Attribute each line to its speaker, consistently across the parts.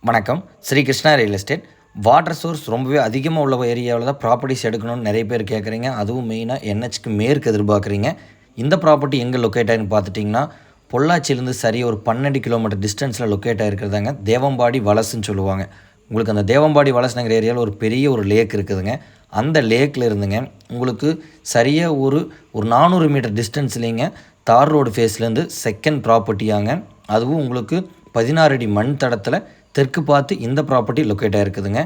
Speaker 1: வணக்கம். Shri Krishna real estate. Water source ரொம்பவே அதிகமாக உள்ள ஏரியாவில் தான் ப்ராப்பர்ட்டிஸ் எடுக்கணும்னு நிறைய பேர் கேட்குறீங்க. அதுவும் மெயினாக என்ஹெச்க்கு மேற்கு எதிர்பார்க்குறீங்க. இந்த ப்ராப்பர்ட்டி எங்கே லொக்கேட் ஆகின்னு பார்த்துட்டிங்கன்னா, பொள்ளாச்சியிலேருந்து சரியாக ஒரு 12 கிலோமீட்டர் டிஸ்டன்ஸில் லொக்கேட் ஆகிருக்கிறதாங்க தேவம்பாடி வலசுன்னு சொல்லுவாங்க. உங்களுக்கு அந்த தேவம்பாடி வலசுங்கிற ஏரியாவில் ஒரு பெரிய ஒரு லேக் இருக்குதுங்க. அந்த லேக்கில் இருந்துங்க உங்களுக்கு சரியாக ஒரு 400 மீட்டர் டிஸ்டன்ஸ்லேங்க தார் ரோடு ஃபேஸ்லேருந்து செகண்ட் ப்ராப்பர்ட்டியாங்க. அதுவும் உங்களுக்கு 16 அடி மண் தடத்தில் தெற்கு பார்த்து இந்த ப்ராப்பர்ட்டி லொக்கேட் ஆகிருக்குதுங்க.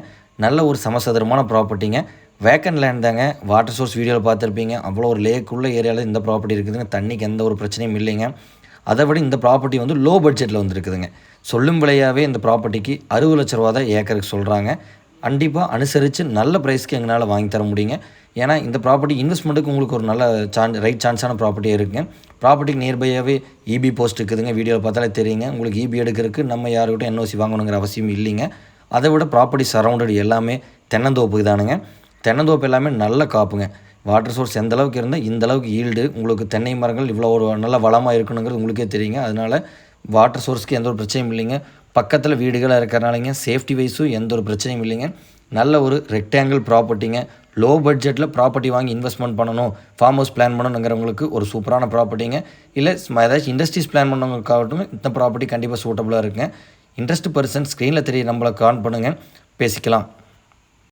Speaker 1: நல்ல ஒரு சமசதுரமான ப்ராப்பர்ட்டிங்க. வேக்கன்ட் லேண்ட் தாங்க. வாட்டர் சோர்ஸ் வீடியோவில் பார்த்துருப்பீங்க. அவ்வளோ ஒரு லேக்குள்ள ஏரியாவில் இந்த ப்ராப்பர்ட்டி இருக்குதுங்க. தண்ணிக்கு எந்த ஒரு பிரச்சனையும் இல்லைங்க. அதை விட இந்த ப்ராப்பர்ட்டி வந்து லோ பட்ஜெட்டில் வந்துருக்குதுங்க. சொல்லும் விலையாகவே இந்த ப்ராப்பர்ட்டிக்கு 60 லட்ச ரூபா தான் ஏக்கருக்கு சொல்கிறாங்க. கண்டிப்பாக அனுசரித்து நல்ல ப்ரைஸ்க்கு எங்களால் வாங்கி தர முடியுங்க. ஏன்னா இந்த ப்ராப்பர்ட்டி இன்வெஸ்ட்மெண்ட்டுக்கு உங்களுக்கு ஒரு நல்ல ரைட் சான்ஸான ப்ராப்பர்ட்டியாக இருக்குங்க. ப்ராப்பர்ட்டிக்கு நியர்பையாகவே இபி போஸ்ட் இருக்குதுங்க. வீடியோவில் பார்த்தாலே தெரியுங்க. உங்களுக்கு இபி எடுக்கிறதுக்கு நம்ம யாருக்கிட்டும் என்ஓசி வாங்கணுங்கிற அவசியம் இல்லைங்க. அதை விட ப்ராப்பர்ட்டி சரௌண்டட் எல்லாமே தென்னந்தோப்பு தானுங்க. தென்னந்தோப்பு எல்லாமே நல்ல காப்புங்க. வாட்டர் சோர்ஸ் எந்த அளவுக்கு இருந்தால் இந்த அளவுக்கு ஈல்டு உங்களுக்கு தென்னை மரங்கள் இவ்வளோ ஒரு நல்ல வளமாக இருக்கணுங்கிறது உங்களுக்கே தெரியுங்க. அதனால் வாட்டர் சோர்ஸ்க்கு எந்த ஒரு பிரச்சனையும் இல்லைங்க. பக்கத்தில் வீடுகளாக இருக்கிறனாலங்க சேஃப்டி வைஸும் எந்த ஒரு பிரச்சனையும் இல்லைங்க. நல்ல ஒரு ரெக்டாங்கிள் ப்ராப்பர்ட்டிங்க. லோ பட்ஜெட்டில் ப்ராப்பர்ட்டி வாங்கி இன்வெஸ்ட்மெண்ட் பண்ணணும், ஃபார்ம் ஹவுஸ் பிளான் பண்ணணுங்கிறவங்களுக்கு ஒரு சூப்பரான ப்ராப்பர்ட்டிங்க. இல்லை ஏதாச்சும் இண்டஸ்ட்ரீஸ் பிளான் பண்ணவங்களுக்காகட்டும் இந்த ப்ராப்பர்ட்டி கண்டிப்பாக சூட்டபுளாக இருக்குங்க. இன்ட்ரெஸ்ட் பர்சன் ஸ்க்ரீனில் தெரிய நம்மளை கால் பண்ணுங்கள், பேசிக்கலாம்.